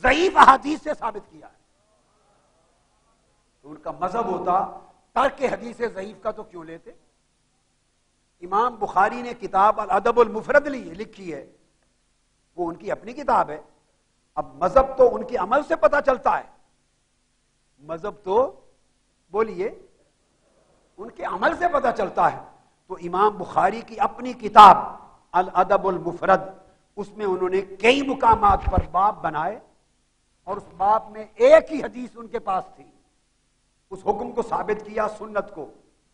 ضعیف احادیث سے ثابت کیا ہے. تو ان کا مذہب ہوتا ترک حدیث ضعیف کا تو کیوں لیتے؟ امام بخاری نے کتاب الادب المفرد لکھی ہے، وہ ان کی اپنی کتاب ہے. اب مذہب تو ان کے عمل سے پتہ چلتا ہے، مذہب تو بولیے ان کے عمل سے پتہ چلتا ہے. تو امام بخاری کی اپنی کتاب الادب المفرد، اس میں انہوں نے کئی مقامات پر باب بنائے، اور اس باب میں ایک ہی حدیث ان کے پاس تھی. اس حکم کو ثابت کیا، سنت کو.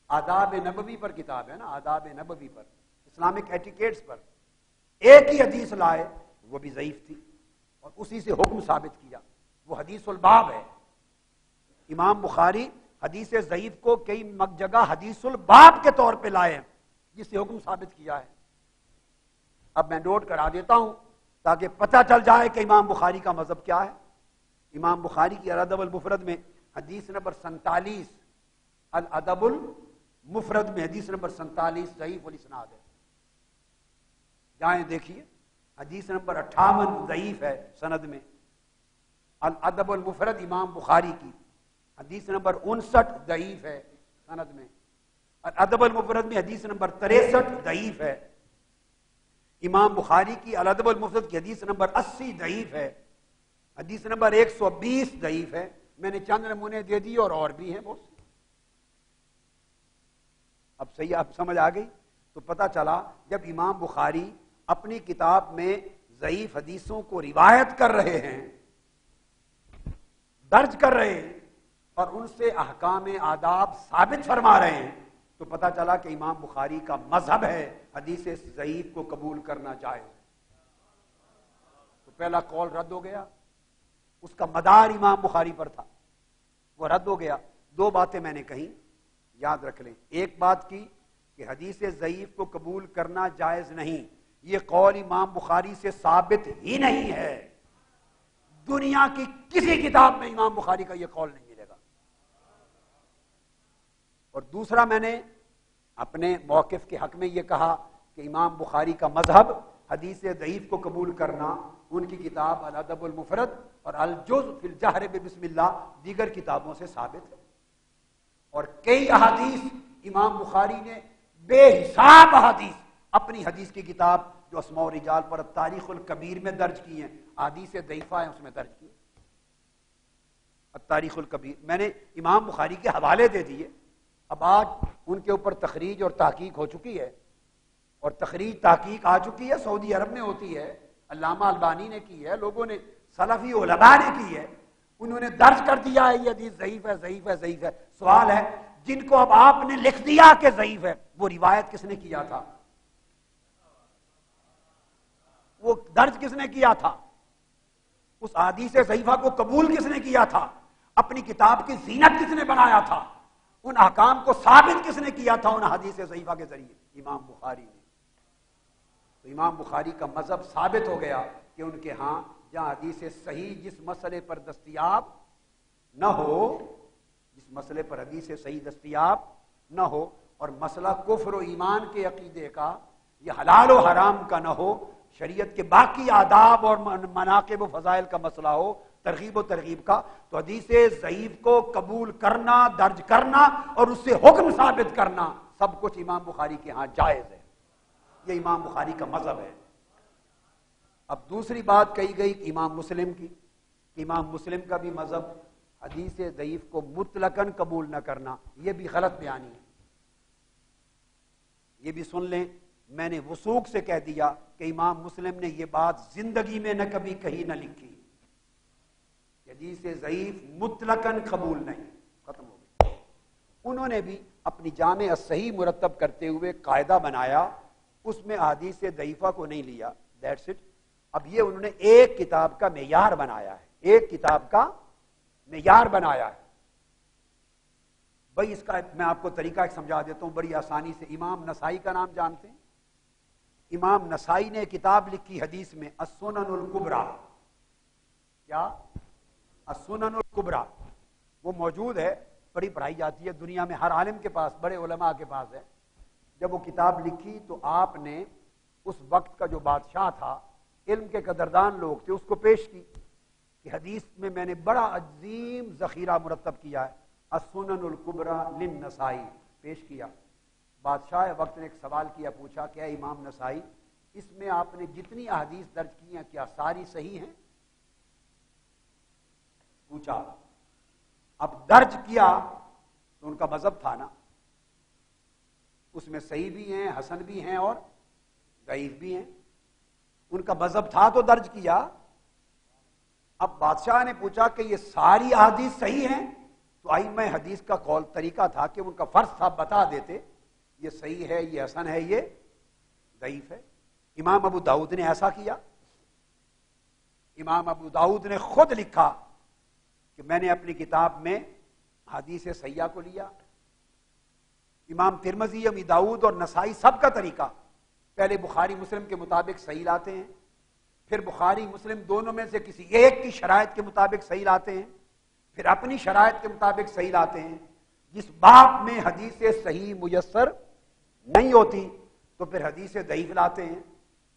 آداب نبوی پر کتاب ہے نا، آداب نبوی پر، اسلامک ایٹیکیٹس پر ایک ہی حدیث لائے، وہ بھی ضعیف تھی، اور اسی سے حکم ثابت کیا. وہ حدیث الباب ہے. امام بخاری حدیث ضعیف کو کئی جگہ حدیث الباب کے طور پہ لائے ہیں، جس سے حکم ثابت کیا ہے. اب میں نوٹ کرا دیتا ہوں تاکہ پتہ چل جائے کہ امام بخاری کا مذہب کیا ہے. امام بخاری کی الادب المفرد میں حدیث نمبر 47، الادب المفرد میں حدیث نمبر 47 ضعیف الاسناد ہے. جائیں دیکھیے، حدیث نمبر 58 ضعیف ہے سند میں. الادب المفرد امام بخاری کی حدیث نمبر 59 ضعیف ہے سند میں. الادب المفرد میں حدیث نمبر 63 ضعیف ہے. امام بخاری کی الادب المفرد کی حدیث نمبر 80 ضعیف ہے. حدیث نمبر 120 ضعیف ہے. میں نے چند نمونے دے دیے اور بھی ہیں بہت سے. اب صحیح آپ سمجھ آ گئی؟ تو پتہ چلا جب امام بخاری اپنی کتاب میں ضعیف حدیثوں کو روایت کر رہے ہیں، درج کر رہے ہیں، اور ان سے احکام آداب ثابت فرما رہے ہیں، تو پتہ چلا کہ امام بخاری کا مذہب ہے حدیث ضعیف کو قبول کرنا جائز. تو پہلا قول رد ہو گیا، اس کا مدار امام بخاری پر تھا، وہ رد ہو گیا. دو باتیں میں نے کہیں، یاد رکھ لیں. ایک بات کی کہ حدیث ضعیف کو قبول کرنا جائز نہیں، یہ قول امام بخاری سے ثابت ہی نہیں ہے. دنیا کی کسی کتاب میں امام بخاری کا یہ قول نہیں ملے گا. اور دوسرا، میں نے اپنے موقف کے حق میں یہ کہا کہ امام بخاری کا مذہب حدیث ضعیف کو قبول کرنا ان کی کتاب الادب المفرد اور الجزء فی الجہر بسم اللہ دیگر کتابوں سے ثابت ہے. اور کئی احادیث امام بخاری نے بے حساب احادیث اپنی حدیث کی کتاب جو اسماء و رجال پر تاریخ الکبیر میں درج کی ہیں، احادیث ضعیفہ ہیں اس میں درج کی. تاریخ الکبیر میں نے امام بخاری کے حوالے دے دیے. اب آج ان کے اوپر تخریج اور تحقیق ہو چکی ہے، اور تخریج تحقیق آ چکی ہے، سعودی عرب میں ہوتی ہے، علامہ البانی نے کی ہے، لوگوں نے سلفی علماء نے کی ہے. انہوں نے درج کر دیا ہے یہ حدیث ضعیف ہے، ضعیف ہے، ضعیف ہے. سوال ہے جن کو اب آپ نے لکھ دیا کہ ضعیف ہے، وہ روایت کس نے کیا تھا؟ وہ درج کس نے کیا تھا؟ اس حدیث ضعیفہ کو قبول کس نے کیا تھا؟ اپنی کتاب کی زینت کس نے بنایا تھا؟ ان احکام کو ثابت کس نے کیا تھا ان حدیث ضعیفہ کے ذریعے؟ امام بخاری نے. تو امام بخاری کا مذہب ثابت ہو گیا کہ ان کے ہاں جہاں حدیث صحیح جس مسئلے پر دستیاب نہ ہو، جس مسئلے پر حدیث صحیح دستیاب نہ ہو، اور مسئلہ کفر و ایمان کے عقیدے کا یا حلال و حرام کا نہ ہو، شریعت کے باقی آداب اور مناقب و فضائل کا مسئلہ ہو، ترغیب و ترغیب کا، تو حدیث ضعیف کو قبول کرنا، درج کرنا اور اس سے حکم ثابت کرنا سب کچھ امام بخاری کے ہاں جائز ہے. یہ امام بخاری کا مذہب ہے. اب دوسری بات کہی گئی امام مسلم کی، کہ امام مسلم کا بھی مذہب حدیث ضعیف کو مطلقاً قبول نہ کرنا. یہ بھی غلط بیانی ہے. یہ بھی سن لیں، میں نے وثوق سے کہہ دیا کہ امام مسلم نے یہ بات زندگی میں نہ کبھی کہیں نہ لکھی. حدیث ضعیف مطلقاً قبول نہیں، ختم ہو گئی. انہوں نے بھی اپنی جامع الصحیح مرتب کرتے ہوئے قاعدہ بنایا، اس میں احادیث ضعیفہ کو نہیں لیا. That's it. اب یہ انہوں نے ایک کتاب کا معیار بنایا ہے، ایک کتاب کا معیار بنایا ہے. بھائی اس کا میں آپ کو طریقہ ایک سمجھا دیتا ہوں بڑی آسانی سے. امام نسائی کا نام جانتے ہیں؟ امام نسائی نے کتاب لکھی حدیث میں السنن الکبریٰ. کیا؟ السنن الکبریٰ. وہ موجود ہے، بڑی پڑھائی جاتی ہے دنیا میں، ہر عالم کے پاس، بڑے علماء کے پاس ہے. جب وہ کتاب لکھی تو آپ نے اس وقت کا جو بادشاہ تھا، علم کے قدردان لوگ تھے، اس کو پیش کی. کہ حدیث میں نے بڑا عظیم ذخیرہ مرتب کیا ہے، السنن الکبریٰ للنسائی پیش کیا۔ بادشاہ وقت نے ایک سوال کیا، پوچھا کہ اے امام نسائی، اس میں آپ نے جتنی احادیث درج کی ہیں کیا ساری صحیح ہیں؟ پوچھا، اب درج کیا تو ان کا مذہب تھا نا، اس میں صحیح بھی ہیں، حسن بھی ہیں اور ضعیف بھی ہیں، ان کا مذہب تھا تو درج کیا۔ اب بادشاہ نے پوچھا کہ یہ ساری احادیث صحیح ہیں؟ تو ائمہ حدیث کا قول طریقہ تھا کہ ان کا فرض تھا بتا دیتے یہ صحیح ہے، یہ حسن ہے، یہ ضعیف ہے۔ امام ابو داؤد نے ایسا کیا۔ امام ابو داؤد نے خود لکھا کہ میں نے اپنی کتاب میں حدیث صحیحہ کو لیا۔ امام ترمذی، ابی داؤد اور نسائی سب کا طریقہ پہلے بخاری مسلم کے مطابق صحیح لاتے ہیں، پھر بخاری مسلم دونوں میں سے کسی ایک کی شرائط کے مطابق صحیح لاتے ہیں، پھر اپنی شرائط کے مطابق صحیح لاتے ہیں۔ جس باب میں حدیث صحیح میسر نہیں ہوتی تو پھر حدیث ضعیف لاتے ہیں،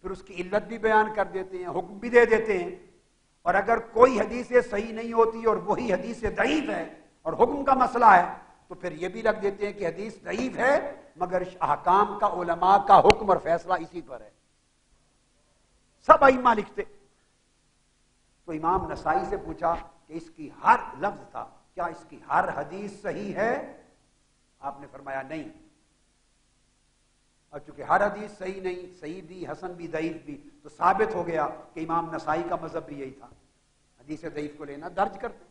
پھر اس کی علت بھی بیان کر دیتے ہیں، حکم بھی دے دیتے ہیں۔ اور اگر کوئی حدیث صحیح نہیں ہوتی اور وہی حدیث ضعیف ہے اور حکم کا مسئلہ ہے تو پھر یہ بھی رکھ دیتے ہیں کہ حدیث ضعیف ہے مگر احکام کا، علماء کا حکم اور فیصلہ اسی پر ہے۔ سب ائمہ لکھتے۔ تو امام نسائی سے پوچھا کہ اس کی ہر لفظ تھا، کیا اس کی ہر حدیث صحیح ہے؟ آپ نے فرمایا نہیں۔ اور چونکہ ہر حدیث صحیح نہیں، صحیح بھی، حسن بھی، ضعیف بھی، تو ثابت ہو گیا کہ امام نسائی کا مذہب بھی یہی تھا، حدیث ضعیف کو لینا درج کرتے۔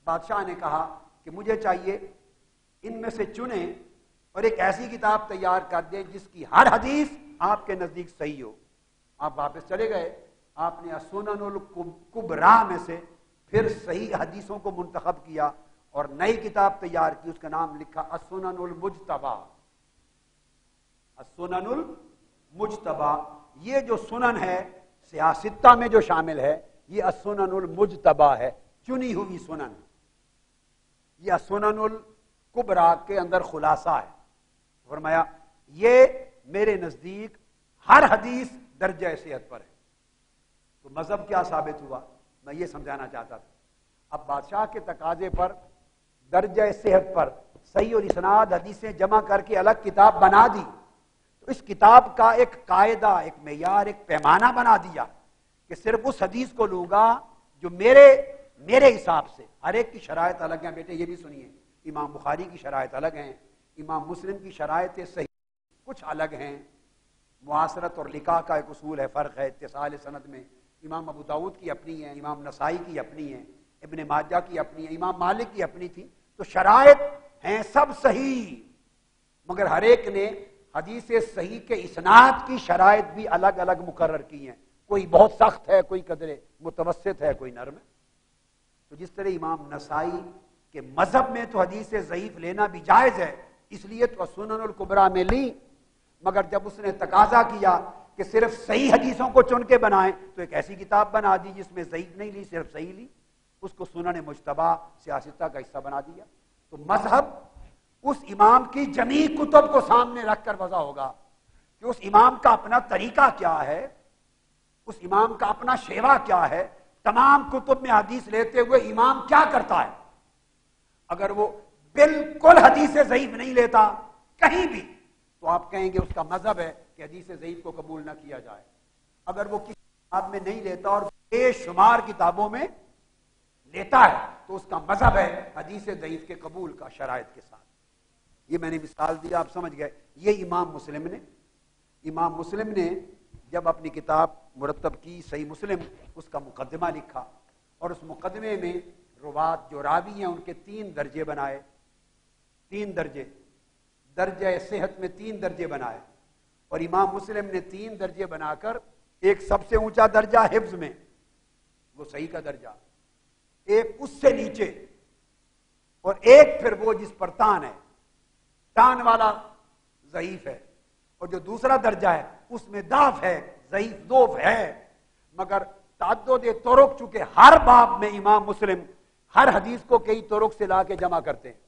بادشاہ نے کہا کہ مجھے چاہیے ان میں سے چنیں اور ایک ایسی کتاب تیار کر دیں جس کی ہر حدیث آپ کے نزدیک صحیح ہو۔ آپ واپس چلے گئے، آپ نے السنن الکبریٰ میں سے پھر صحیح حدیثوں کو منتخب کیا اور نئی کتاب تیار کی، اس کا نام لکھا السنن المجتبیٰ۔ السنن المجتبیٰ، یہ جو سنن ہے سیاستہ میں جو شامل ہے یہ السنن المجتبیٰ ہے، چنی ہوئی سنن۔ یہ السنن الکبریٰ کے اندر خلاصہ ہے۔ فرمایا یہ میرے نزدیک ہر حدیث درجہ صحت پر ہے۔ تو مذہب کیا ثابت ہوا؟ میں یہ سمجھانا چاہتا تھا۔ اب بادشاہ کے تقاضے پر درجہ صحت پر صحیح اور اسناد حدیثیں جمع کر کے الگ کتاب بنا دی، تو اس کتاب کا ایک قاعدہ، ایک معیار، ایک پیمانہ بنا دیا کہ صرف اس حدیث کو لوں گا جو میرے حساب سے، ہر ایک کی شرائط الگ ہیں۔ بیٹے یہ بھی سنیے، امام بخاری کی شرائط الگ ہیں، امام مسلم کی شرائط صحیح کچھ الگ ہیں، معاصرت اور لقاء کا ایک اصول ہے، فرق ہے اتصال سند میں۔ امام ابو داؤد کی اپنی ہے، امام نسائی کی اپنی ہے، ابن ماجہ کی اپنی ہے، امام مالک کی اپنی تھی۔ تو شرائط ہیں سب صحیح، مگر ہر ایک نے حدیث صحیح کے اسناد کی شرائط بھی الگ الگ مقرر کی ہیں، کوئی بہت سخت ہے، کوئی قدرے متوسط ہے، کوئی نرم ہے۔ تو جس طرح امام نسائی کے مذہب میں تو حدیث ضعیف لینا بھی جائز ہے، اس لیے تو سنن الکبریٰ میں لی، مگر جب اس نے تقاضا کیا کہ صرف صحیح حدیثوں کو چن کے بنائیں تو ایک ایسی کتاب بنا دی جس میں ضعیف نہیں لی، صرف صحیح لی، اس کو سنن مجتبیٰ سیاستہ کا حصہ بنا دیا۔ تو مذہب اس امام کی جمیع کتب کو سامنے رکھ کر وضع ہوگا کہ اس امام کا اپنا طریقہ کیا ہے، اس امام کا اپنا شیوا کیا ہے، تمام کتب میں حدیث لیتے ہوئے امام کیا کرتا ہے۔ اگر وہ بالکل حدیث ضعیف نہیں لیتا کہیں بھی تو آپ کہیں گے اس کا مذہب ہے کہ حدیث ضعیف کو قبول نہ کیا جائے۔ اگر وہ کسی کتاب میں نہیں لیتا اور بے شمار کتابوں میں لیتا ہے تو اس کا مذہب ہے حدیث ضعیف کے قبول کا شرائط کے ساتھ۔ یہ میں نے مثال دیا، آپ سمجھ گئے۔ یہ امام مسلم نے جب اپنی کتاب مرتب کی صحیح مسلم، اس کا مقدمہ لکھا اور اس مقدمے میں روات جو راوی ہیں ان کے 3 درجے بنائے، 3 درجے، درجہ صحت میں 3 درجے بنائے، اور امام مسلم نے 3 درجے بنا کر ایک سب سے اونچا درجہ حفظ میں، وہ صحیح کا درجہ، ایک اس سے نیچے، اور ایک پھر وہ جس پر تان ہے، تان والا ضعیف ہے، اور جو دوسرا درجہ ہے اس میں ضعف ہے، ضعیف ضعف ہے، مگر تعدد طرق، چونکہ ہر باب میں امام مسلم ہر حدیث کو کئی طرق سے لا کے جمع کرتے ہیں۔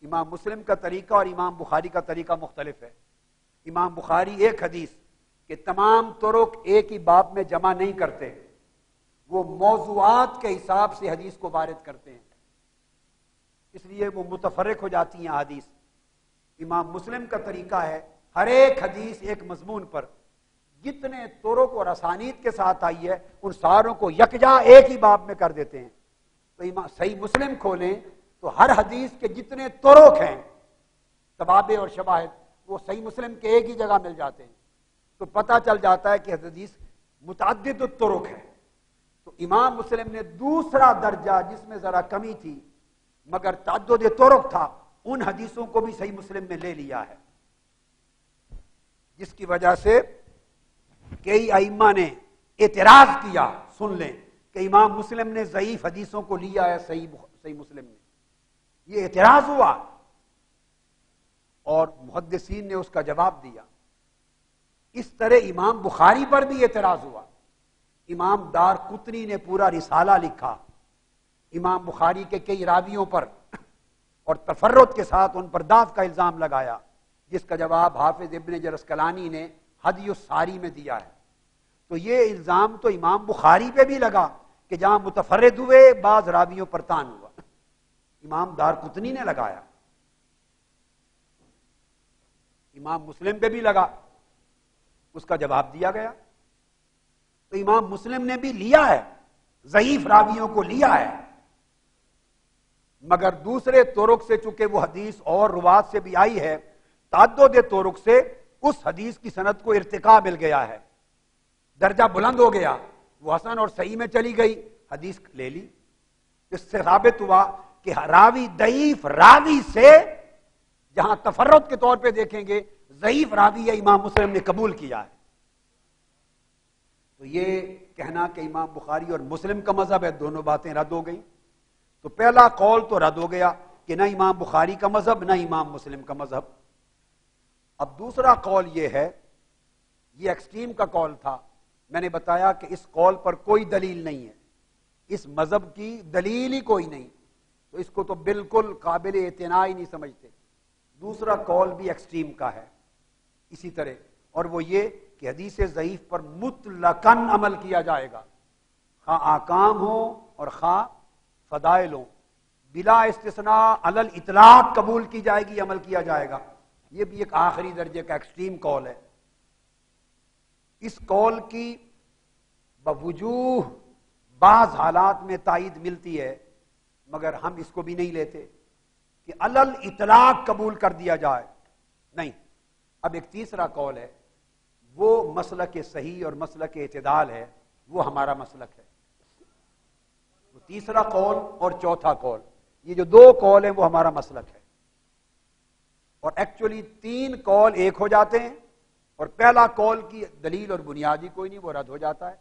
امام مسلم کا طریقہ اور امام بخاری کا طریقہ مختلف ہے۔ امام بخاری ایک حدیث کے تمام طرق ایک ہی باب میں جمع نہیں کرتے، وہ موضوعات کے حساب سے حدیث کو وارد کرتے ہیں، اس لیے وہ متفرق ہو جاتی ہیں حدیث۔ امام مسلم کا طریقہ ہے ہر ایک حدیث ایک مضمون پر جتنے طرق اور اسانید کے ساتھ آئی ہے ان ساروں کو یکجا ایک ہی باب میں کر دیتے ہیں۔ تو صحیح مسلم کھولیں تو ہر حدیث کے جتنے طرق ہیں، توابع اور شواہد، وہ صحیح مسلم کے ایک ہی جگہ مل جاتے ہیں، تو پتہ چل جاتا ہے کہ حدیث متعدد الطرق ہے۔ تو امام مسلم نے دوسرا درجہ جس میں ذرا کمی تھی مگر تعدد طرق تھا، ان حدیثوں کو بھی صحیح مسلم میں لے لیا ہے، جس کی وجہ سے کئی ائمہ نے اعتراض کیا، سن لیں، کہ امام مسلم نے ضعیف حدیثوں کو لیا ہے صحیح مسلم میں، یہ اعتراض ہوا اور محدثین نے اس کا جواب دیا۔ اس طرح امام بخاری پر بھی اعتراض ہوا، امام دار قطنی نے پورا رسالہ لکھا امام بخاری کے کئی راویوں پر اور تفرد کے ساتھ ان پر دعوت کا الزام لگایا، جس کا جواب حافظ ابن جرسکلانی نے ہدی الساری میں دیا ہے۔ تو یہ الزام تو امام بخاری پہ بھی لگا کہ جہاں متفرد ہوئے بعض راویوں پر طعن ہوا، امام دار قطنی نے لگایا، امام مسلم پہ بھی لگا، اس کا جواب دیا گیا۔ تو امام مسلم نے بھی لیا ہے، ضعیف راویوں کو لیا ہے، مگر دوسرے طرق سے چونکہ وہ حدیث اور روات سے بھی آئی ہے، تعدد طرق سے اس حدیث کی سند کو ارتقاء مل گیا ہے، درجہ بلند ہو گیا، وہ حسن اور صحیح میں چلی گئی، حدیث لے لی۔ اس سے ثابت ہوا کہ راوی ضعیف راوی سے جہاں تفرد کے طور پہ دیکھیں گے ضعیف راوی ہے، امام مسلم نے قبول کیا ہے۔ تو یہ کہنا کہ امام بخاری اور مسلم کا مذہب ہے، دونوں باتیں رد ہو گئیں۔ تو پہلا قول تو رد ہو گیا کہ نہ امام بخاری کا مذہب نہ امام مسلم کا مذہب۔ اب دوسرا قول یہ ہے، یہ ایکسٹریم کا قول تھا، میں نے بتایا کہ اس قول پر کوئی دلیل نہیں ہے، اس مذہب کی دلیل ہی کوئی نہیں، تو اس کو تو بالکل قابل اعتنا ہی نہیں سمجھتے۔ دوسرا قول بھی ایکسٹریم کا ہے اسی طرح، اور وہ یہ کہ حدیث ضعیف پر مطلقاً عمل کیا جائے گا، خواہ آکام ہو اور خواہ فضائل ہوں، بلا استثناء علی الاطلاق قبول کی جائے گی، عمل کیا جائے گا۔ یہ بھی ایک آخری درجے کا ایکسٹریم قول ہے۔ اس قول کی بوجوہ بعض حالات میں تائید ملتی ہے، مگر ہم اس کو بھی نہیں لیتے کہ علی الاطلاق قبول کر دیا جائے، نہیں۔ اب ایک تیسرا قول ہے، وہ مسلک صحیح اور مسلک اعتدال ہے، وہ ہمارا مسلک ہے۔ وہ تیسرا قول اور چوتھا قول، یہ جو دو قول ہیں وہ ہمارا مسلک ہے، اور ایکچولی تین قول ایک ہو جاتے ہیں، اور پہلا قول کی دلیل اور بنیادی کوئی نہیں، وہ رد ہو جاتا ہے۔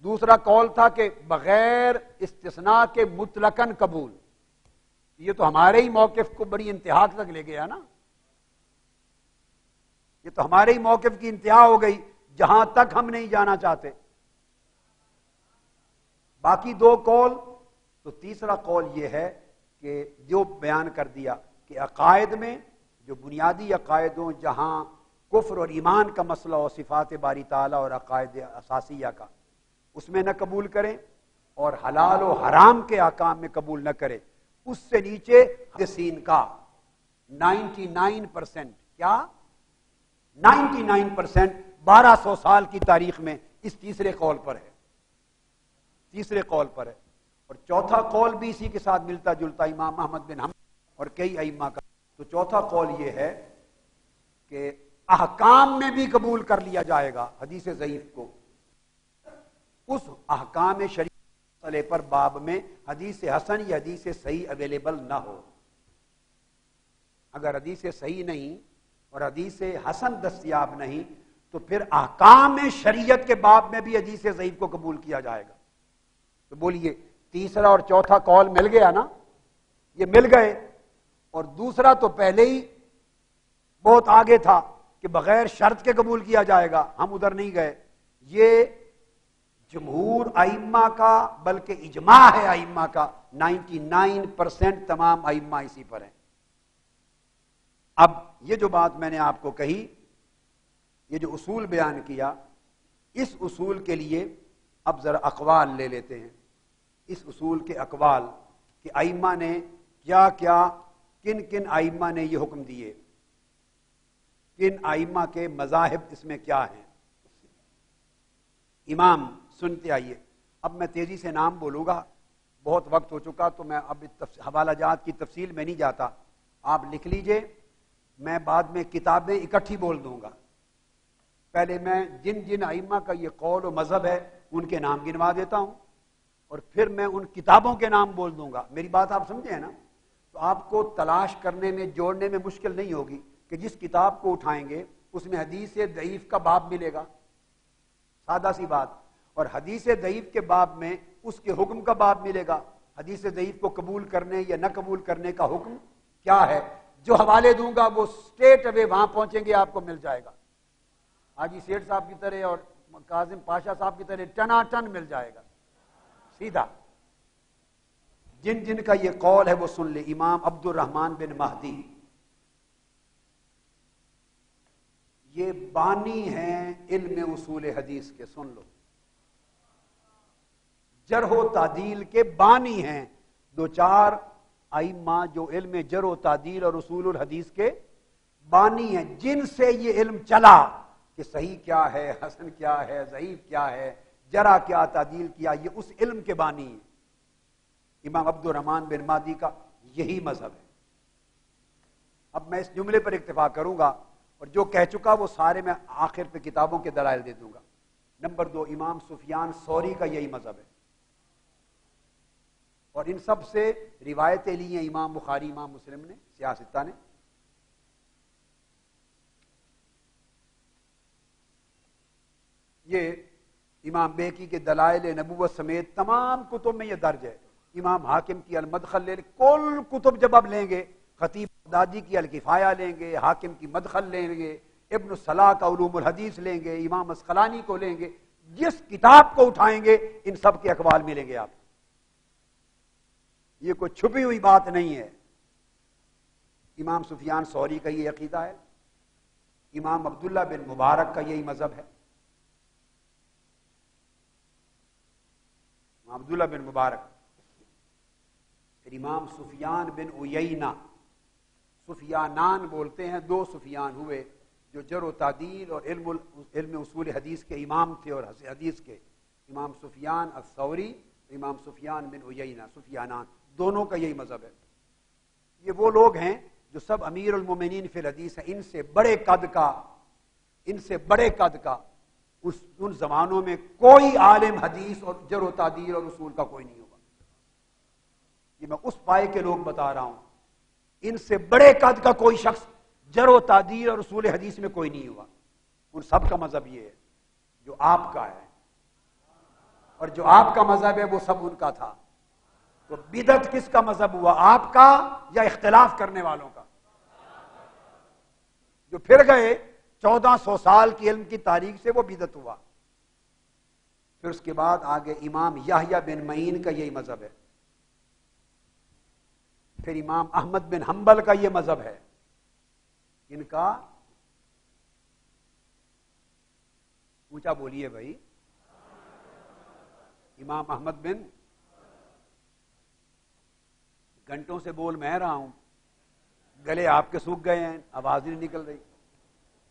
دوسرا قول تھا کہ بغیر استثناء کے مطلقاً قبول، یہ تو ہمارے ہی موقف کو بڑی انتہا تک لے گیا نا، یہ تو ہمارے ہی موقف کی انتہا ہو گئی جہاں تک ہم نہیں جانا چاہتے۔ باقی دو قول، تو تیسرا قول یہ ہے کہ جو بیان کر دیا کہ عقائد میں جو بنیادی عقائد ہوں، جہاں کفر اور ایمان کا مسئلہ ہو، صفات باری تعالیٰ اور عقائد اساسیہ کا، اس میں نہ قبول کریں، اور حلال و حرام کے احکام میں قبول نہ کریں۔ اس سے نیچے محدثین کا 99% کیا 99% 1200 سال کی تاریخ میں اس تیسرے قول پر ہے، تیسرے قول پر ہے۔ اور چوتھا قول بھی اسی کے ساتھ ملتا جلتا، امام احمد بن حنبل اور کئی ائمہ کا۔ تو چوتھا قول یہ ہے کہ احکام میں بھی قبول کر لیا جائے گا حدیث ضعیف کو، اس احکام شریعت مسئلے پر باب میں حدیث حسن یا حدیث صحیح اویلیبل نہ ہو۔ اگر حدیث صحیح نہیں اور حدیث حسن دستیاب نہیں تو پھر احکام شریعت کے باب میں بھی حدیث ضعیف کو قبول کیا جائے گا۔ تو بولیے تیسرا اور چوتھا قول مل گیا نا، یہ مل گئے، اور دوسرا تو پہلے ہی بہت آگے تھا کہ بغیر شرط کے قبول کیا جائے گا، ہم ادھر نہیں گئے۔ یہ جمہور ائمہ کا بلکہ اجماع ہے ائمہ کا، 99% تمام ائمہ اسی پر ہیں۔ اب یہ جو بات میں نے آپ کو کہی، یہ جو اصول بیان کیا، اس اصول کے لیے اب ذرا اقوال لے لیتے ہیں، اس اصول کے اقوال کہ ائمہ نے کیا کیا، کن کن ائمہ نے یہ حکم دیے، کن ائمہ کے مذاہب اس میں کیا ہیں۔ امام سنتے آئیے، اب میں تیزی سے نام بولوں گا، بہت وقت ہو چکا تو میں اب حوالہ جات کی تفصیل میں نہیں جاتا، آپ لکھ لیجئے، میں بعد میں کتابیں اکٹھی بول دوں گا۔ پہلے میں جن جن ائمہ کا یہ قول و مذہب ہے ان کے نام گنوا دیتا ہوں، اور پھر میں ان کتابوں کے نام بول دوں گا۔ میری بات آپ سمجھے ہیں نا؟ تو آپ کو تلاش کرنے میں، جوڑنے میں مشکل نہیں ہوگی کہ جس کتاب کو اٹھائیں گے اس میں حدیث ضعیف کا باب ملے گا، سادہ سی بات، اور حدیث ضعیف کے باب میں اس کے حکم کا باب ملے گا، حدیث ضعیف کو قبول کرنے یا نہ قبول کرنے کا حکم کیا ہے۔ جو حوالے دوں گا وہ اسٹریٹ اوے وہاں پہنچیں گے، آپ کو مل جائے گا، حاجی سیٹھ صاحب کی طرح اور کاظم پاشا صاحب کی طرح ٹنا ٹن مل جائے گا سیدھا۔ جن جن کا یہ قول ہے وہ سن لے۔ امام عبد الرحمن بن مہدی یہ بانی ہیں علم اصول حدیث کے، سن لو، جرح و تعدیل کے بانی ہیں، دو چار ائمہ جو علم جرح و تعدیل اور اصول الحدیث کے بانی ہیں، جن سے یہ علم چلا کہ صحیح کیا ہے، حسن کیا ہے، ضعیف کیا ہے، جرح کیا، تعدیل کیا، یہ اس علم کے بانی ہیں۔ امام عبد الرحمن بن مہدی کا یہی مذہب ہے۔ اب میں اس جملے پر اکتفا کروں گا، اور جو کہہ چکا وہ سارے میں آخر پہ کتابوں کے دلائل دے دوں گا۔ نمبر 2، امام سفیان ثوری کا یہی مذہب ہے، اور ان سب سے روایتیں لی ہیں امام بخاری، امام مسلم نے، سیاستہ نے۔ یہ امام بیہقی کے دلائل نبوت سمیت تمام کتب میں یہ درج ہے۔ امام حاکم کی المدخل لے، کل کتب جب اب لیں گے، خطیب بغدادی کی الکفایہ لیں گے، حاکم کی مدخل لیں گے، ابن الصلاح کا علوم الحدیث لیں گے، امام اسقلانی کو لیں گے، جس کتاب کو اٹھائیں گے ان سب کے اقوال ملیں گے آپ۔ یہ کوئی چھپی ہوئی بات نہیں ہے۔ امام سفیان ثوری کا یہ عقیدہ ہے، امام عبداللہ بن مبارک کا یہی مذہب ہے، عبداللہ بن مبارک، پھر امام سفیان بن عیینہ، سفیانان بولتے ہیں، دو سفیان ہوئے جو جرح و تعدیل اور علم اصول حدیث کے امام تھے، اور حدیث کے امام سفیان الثوری، امام سفیان بن عیینہ، سفیانان، دونوں کا یہی مذہب ہے۔ یہ وہ لوگ ہیں جو سب امیر المومنین فی الحدیث ہیں، ان سے بڑے قد کا ان زمانوں میں کوئی عالم حدیث اور جرح و تعدیل اور اصول کا کوئی نہیں ہوگا۔ یہ میں اس پائے کے لوگ بتا رہا ہوں، ان سے بڑے قد کا کوئی شخص جرح و تعدیل اور اصول حدیث میں کوئی نہیں ہوا۔ ان سب کا مذہب یہ ہے جو آپ کا ہے، اور جو آپ کا مذہب ہے وہ سب ان کا تھا۔ تو بدعت کس کا مذہب ہوا، آپ کا یا اختلاف کرنے والوں کا؟ جو پھر گئے 1400 سال کی علم کی تاریخ سے، وہ بدعت ہوا۔ پھر اس کے بعد آگے امام یحییٰ بن معین کا یہی مذہب ہے، پھر امام احمد بن حنبل کا یہ مذہب ہے، ان کا اونچا بولیے بھائی، امام احمد بن، گھنٹوں سے بول میں رہا ہوں، گلے آپ کے سوکھ گئے ہیں، آواز نہیں نکل رہی۔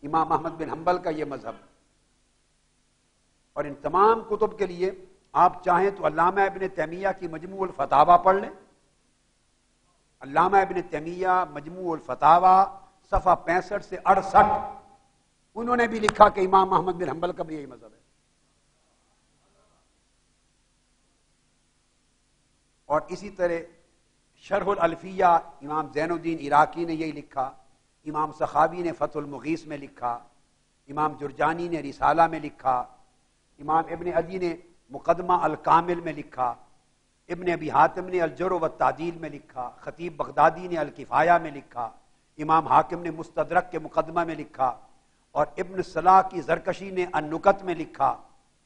امام احمد بن حنبل کا یہ مذہب، اور ان تمام کتب کے لیے آپ چاہیں تو علامہ ابن تیمیہ کی مجموع الفتاوی پڑھ لیں۔ علامہ ابن تیمیہ مجموع الفتاوی صفحہ 65 سے 68، انہوں نے بھی لکھا کہ امام احمد بن حنبل کا بھی یہی مذہب ہے۔ اور اسی طرح شرح الالفیہ امام زین الدین عراقی نے یہی لکھا، امام سخاوی نے فتح المغیث میں لکھا، امام جرجانی نے رسالہ میں لکھا، امام ابن عدی نے مقدمہ الکامل میں لکھا، ابن ابی حاتم نے الجرح والتعدیل میں لکھا، خطیب بغدادی نے الکفایہ میں لکھا، امام حاکم نے مستدرک کے مقدمہ میں لکھا، اور ابن صلاح کی زرکشی نے النکت میں لکھا،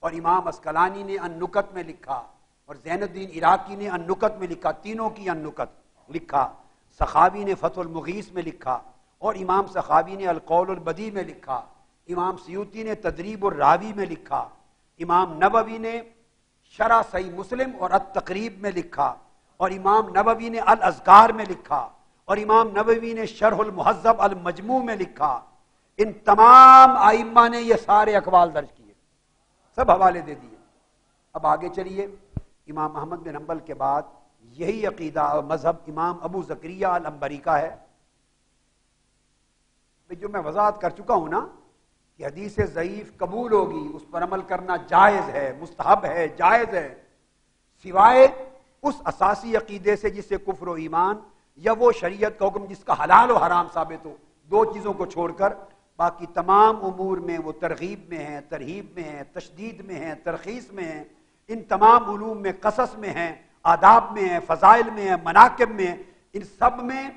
اور امام اسقلانی نے النکت میں لکھا، اور زین الدین عراقی نے النکت میں لکھا، تینوں کی النکت لکھا، سخاوی نے فتح المغیث میں لکھا، اور امام سخاوی نے القول البدیع میں لکھا، امام سیوطی نے تدریب الراوی میں لکھا، امام نووی نے شرح صحیح مسلم اور التقریب میں لکھا، اور امام نووی نے الاذکار میں لکھا، اور امام نووی نے شرح المہذب المجموع میں لکھا۔ ان تمام ائمہ نے یہ سارے اقوال درج کیے، سب حوالے دے دیے۔ اب آگے چلیے، امام احمد بن حنبل کے بعد یہی عقیدہ اور مذہب امام ابو زکریا العنبری کا ہے۔ جو میں وضاحت کر چکا ہوں نا کہ حدیث ضعیف قبول ہوگی، اس پر عمل کرنا جائز ہے، مستحب ہے، جائز ہے، سوائے اس اساسی عقیدے سے جس سے کفر و ایمان یا وہ شریعت کا حکم جس کا حلال و حرام ثابت ہو، دو چیزوں کو چھوڑ کر باقی تمام امور میں وہ ترغیب میں ہیں، ترہیب میں ہیں، تشدید میں ہیں، ترخیص میں ہیں، ان تمام علوم میں، قصص میں ہیں، آداب میں ہیں، فضائل میں ہیں، مناقب میں ہیں، ان سب میں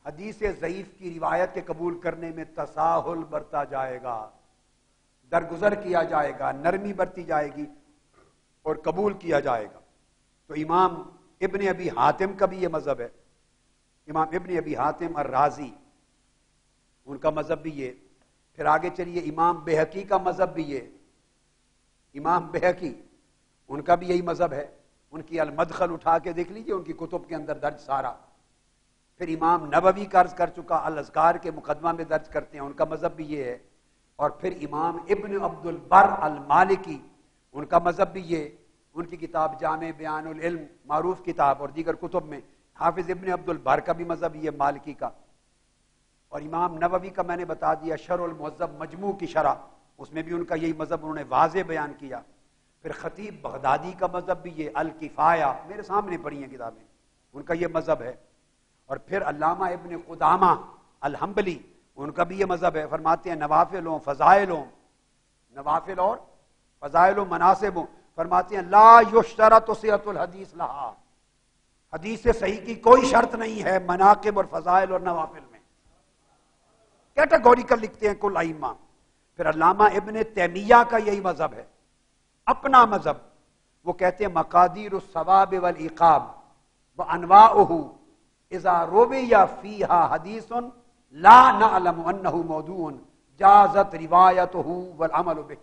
حدیث ضعیف کی روایت کے قبول کرنے میں تساہل برتا جائے گا، درگزر کیا جائے گا، نرمی برتی جائے گی اور قبول کیا جائے گا۔ تو امام ابن ابی حاتم کا بھی یہ مذہب ہے، امام ابن ابی حاتم الرازی، ان کا مذہب بھی یہ۔ پھر آگے چلیے، امام بہقی کا مذہب بھی یہ، امام بہقی ان کا بھی یہی مذہب ہے، ان کی المدخل اٹھا کے دیکھ لیجئے، ان کی کتب کے اندر درج سارا۔ پھر امام نووی کا عرض کر چکا، الاذکار کے مقدمہ میں درج کرتے ہیں، ان کا مذہب بھی یہ ہے۔ اور پھر امام ابن عبد البر المالکی، ان کا مذہب بھی یہ، ان کی کتاب جامع بیان العلم معروف کتاب اور دیگر کتب میں حافظ ابن عبد البر کا بھی مذہب یہ مالکی کا۔ اور امام نووی کا میں نے بتا دیا شرح المہذب مجموع کی شرح، اس میں بھی ان کا یہی مذہب انہوں نے واضح بیان کیا۔ پھر خطیب بغدادی کا مذہب بھی یہ، الکفایہ میرے سامنے پڑھی ہیں کتابیں، ان کا یہ مذہب ہے۔ اور پھر علامہ ابن قدامہ الحنبلی، ان کا بھی یہ مذہب ہے، فرماتے ہیں نوافل ہوں فضائل ہوں، نوافل اور فضائل و مناسب ہوں، فرماتے ہیں لا یشترط صحۃ الحدیث لہا، حدیث صحیح کی کوئی شرط نہیں ہے مناقب اور فضائل اور نوافل میں، کیٹیگوریکل لکھتے ہیں کل ائمہ۔ پھر علامہ ابن تیمیہ کا یہی مذہب ہے، اپنا مذہب، وہ کہتے ہیں مقادیر الثواب والعقاب وانواعہ اذا روی فیہا حدیث لا نعلم انہ موضوع جازت روایتہ والعمل بہ۔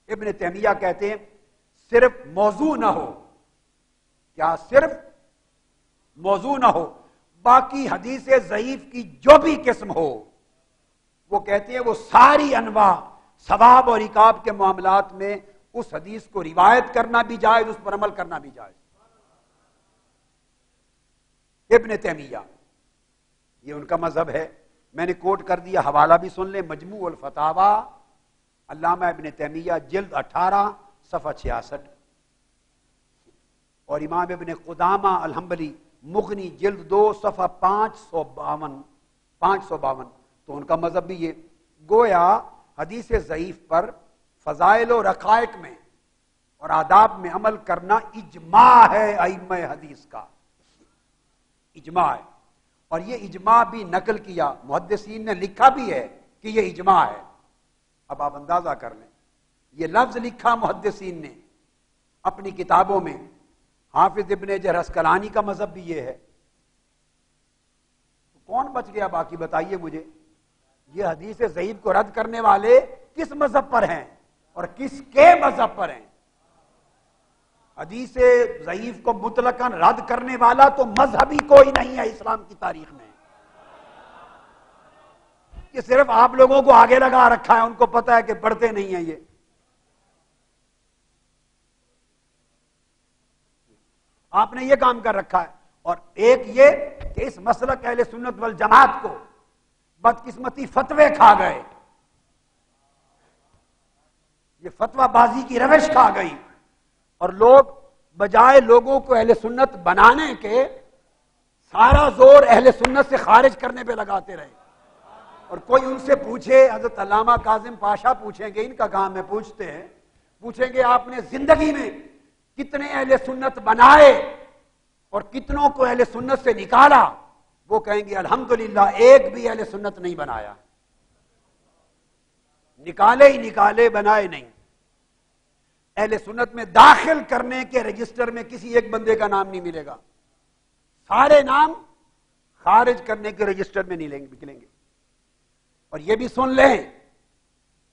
ابن تیمیہ کہتے ہیں صرف موضوع نہ ہو، کیا صرف موضوع نہ ہو، باقی حدیث ضعیف کی جو بھی قسم ہو، وہ کہتے ہیں وہ ساری انواع ثواب اور عقاب کے معاملات میں اس حدیث کو روایت کرنا بھی جائز، اس پر عمل کرنا بھی جائز۔ ابن تیمیہ یہ ان کا مذہب ہے، میں نے کوٹ کر دیا، حوالہ بھی سن لیں، مجموع الفتاوی علامہ ابن تیمیہ جلد 18 صفحہ 66، اور امام ابن قدامہ الحنبلی مغنی جلد 2 صفحہ 552، تو ان کا مذہب بھی یہ، گویا حدیث ضعیف پر فضائل و رقائق میں اور آداب میں عمل کرنا اجماع ہے ائمہ حدیث کا، اجماع ہے۔ اور یہ اجماع بھی نقل کیا، محدثین نے لکھا بھی ہے کہ یہ اجماع ہے۔ اب آپ اندازہ کر لیں، یہ لفظ لکھا محدثین نے اپنی کتابوں میں، حافظ ابن حجر عسقلانی کا مذہب بھی یہ ہے، کون بچ گیا باقی بتائیے مجھے؟ یہ حدیث ضعیف کو رد کرنے والے کس مذہب پر ہیں اور کس کے مذہب پر ہیں؟ حدیث ضعیف کو مطلقاً رد کرنے والا تو مذہبی کوئی نہیں ہے اسلام کی تاریخ میں، یہ صرف آپ لوگوں کو آگے لگا رکھا ہے، ان کو پتا ہے کہ پڑھتے نہیں ہیں، یہ آپ نے یہ کام کر رکھا ہے۔ اور ایک یہ کہ اس مسلک اہل سنت والجماعت کو بدقسمتی فتوے کھا گئے، یہ فتوہ بازی کی روش کھا گئی، اور لوگ بجائے لوگوں کو اہل سنت بنانے کے سارا زور اہل سنت سے خارج کرنے پہ لگاتے رہے۔ اور کوئی ان سے پوچھے، حضرت علامہ کاظم پاشا پوچھیں گے، ان کا کام ہے، پوچھتے ہیں، پوچھیں گے آپ نے زندگی میں کتنے اہل سنت بنائے اور کتنوں کو اہل سنت سے نکالا؟ وہ کہیں گے الحمدللہ ایک بھی اہل سنت نہیں بنایا، نکالے ہی نکالے، بنائے نہیں۔ اہل سنت میں داخل کرنے کے رجسٹر میں کسی ایک بندے کا نام نہیں ملے گا، سارے نام خارج کرنے کے رجسٹر میں نہیں نکلیں گے۔ اور یہ بھی سن لیں،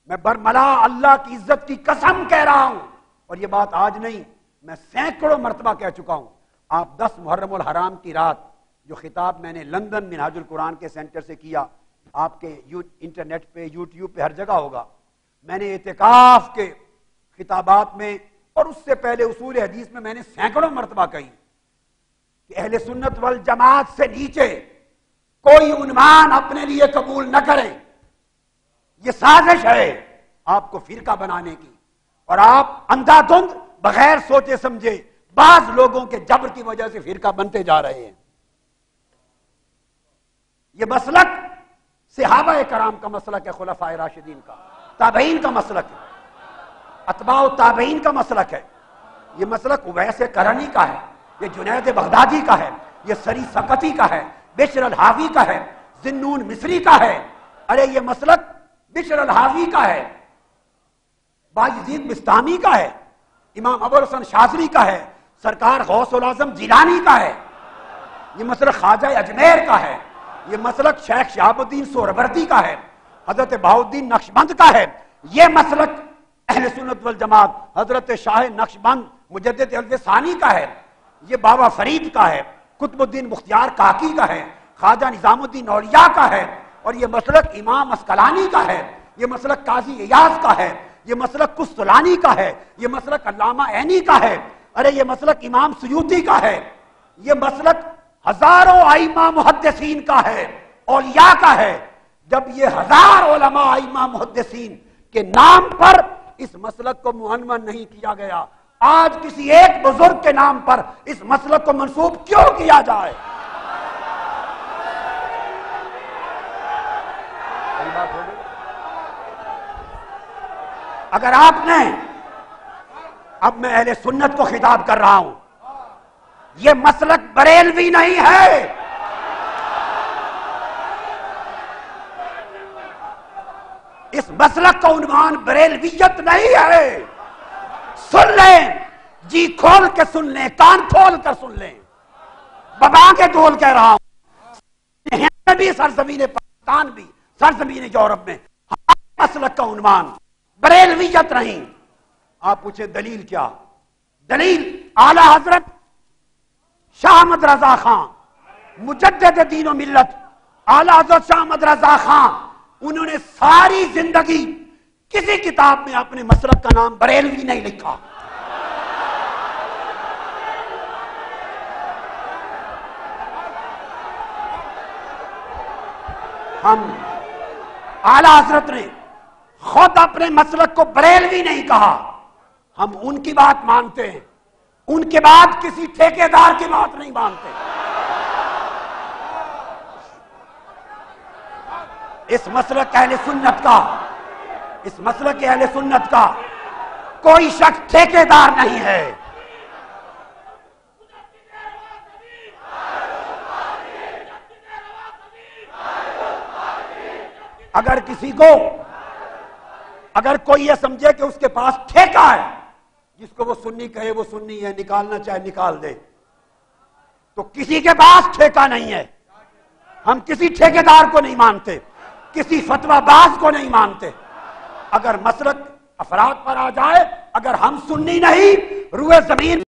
میں برملا اللہ کی عزت کی قسم کہہ رہا ہوں، اور یہ بات آج نہیں، میں سینکڑوں مرتبہ کہہ چکا ہوں. آپ 10 محرم الحرام کی رات جو خطاب میں نے لندن منہاج القرآن کے سینٹر سے کیا، آپ کے انٹرنیٹ پہ یوٹیوب پہ ہر جگہ ہوگا. میں نے اعتکاف کے خطابات میں اور اس سے پہلے اصول حدیث میں نے سینکڑوں مرتبہ کہی کہ اہل سنت والجماعت سے نیچے کوئی عنوان اپنے لیے قبول نہ کریں. یہ سازش ہے آپ کو فرقہ بنانے کی، اور آپ اندھا دھند بغیر سوچے سمجھے بعض لوگوں کے جبر کی وجہ سے فرقہ بنتے جا رہے ہیں. یہ مسلک صحابہ کرام کا مسلک ہے، خلفاء راشدین کا، تابعین کا مسلک ہے، اتباع تابعین کا مسلک ہے. یہ مسلک اویس قرنی کا ہے، یہ جنید بغدادی کا ہے، یہ سری سقطی کا ہے، بشر الحاوی کا ہے، ذنون مصری کا ہے. ارے یہ مسلک بشر الحاوی کا ہے، بایزید بستامی کا ہے، امام ابوالحسن شاذلی کا ہے، سرکار غوث العظم جیلانی کا ہے. یہ مسلک خواجہ اجمیر کا ہے، یہ مسلک شیخ شہاب الدین سہروردی کا ہے، حضرت بہاؤالدین نقشبند کا ہے. یہ مسلک اہل سنت والجماعت حضرت شاہ نقشبند مجدد الف ثانی کا ہے. یہ بابا فرید کا ہے، قطب الدین مختیار کاکی کا ہے، خواجہ نظام الدین اولیاء کا ہے. اور یہ مسلک امام اسقلانی کا ہے، یہ مسلک قاضی ایاز کا ہے، یہ مسلک قسطلانی کا ہے، یہ مسلک علامہ عینی کا ہے. ارے یہ مسلک امام سیوطی کا ہے. یہ مسلک ہزاروں ائمہ محدثین کا ہے، اولیاء کا ہے. جب یہ 1000 علماء ائمہ محدثین کے نام پر اس مسلک کو معنون نہیں کیا گیا، آج کسی ایک بزرگ کے نام پر اس مسلک کو منسوب کیوں کیا جائے؟ اگر آپ نے، اب میں اہل سنت کو خطاب کر رہا ہوں، یہ مسلک بریلوی نہیں ہے. اس مسلک کا عنوان بریلویت نہیں ہے. سن لیں، جی کھول کے سن لیں، کان کھول کر سن لیں، بابا کے دول کہہ رہا ہوں. ہند بھی، سرزمین پاکستان بھی، سرزمین یورپ میں ہمارے مسلک کا عنوان بریلویت نہیں. آپ پوچھیں دلیل کیا؟ دلیل اعلی حضرت شاہ احمد رضا خان مجدد دین و ملت، اعلی حضرت شاہ احمد رضا خان، انہوں نے ساری زندگی کسی کتاب میں اپنے مسلک کا نام بریلوی نہیں لکھا. ہم اعلی حضرت نے خود اپنے مسلک کو بریلوی نہیں کہا. ہم ان کی بات مانتے ہیں، ان کے بعد کسی ٹھیکیدار کی بات نہیں مانتے. اس مسلک اہل سنت کا، اس مسلک اہل سنت کا کوئی شخص ٹھیکیدار نہیں ہے. اگر کسی کو، اگر کوئی یہ سمجھے کہ اس کے پاس ٹھیکہ ہے، جس کو وہ سنی کہے وہ سنی ہے، نکالنا چاہے نکال دے، تو کسی کے پاس ٹھیکہ نہیں ہے. ہم کسی ٹھیکیدار کو نہیں مانتے، کسی فتویٰ باز کو نہیں مانتے. اگر مسلک افراد پر آ جائے، اگر ہم سنی نہیں، روئے زمین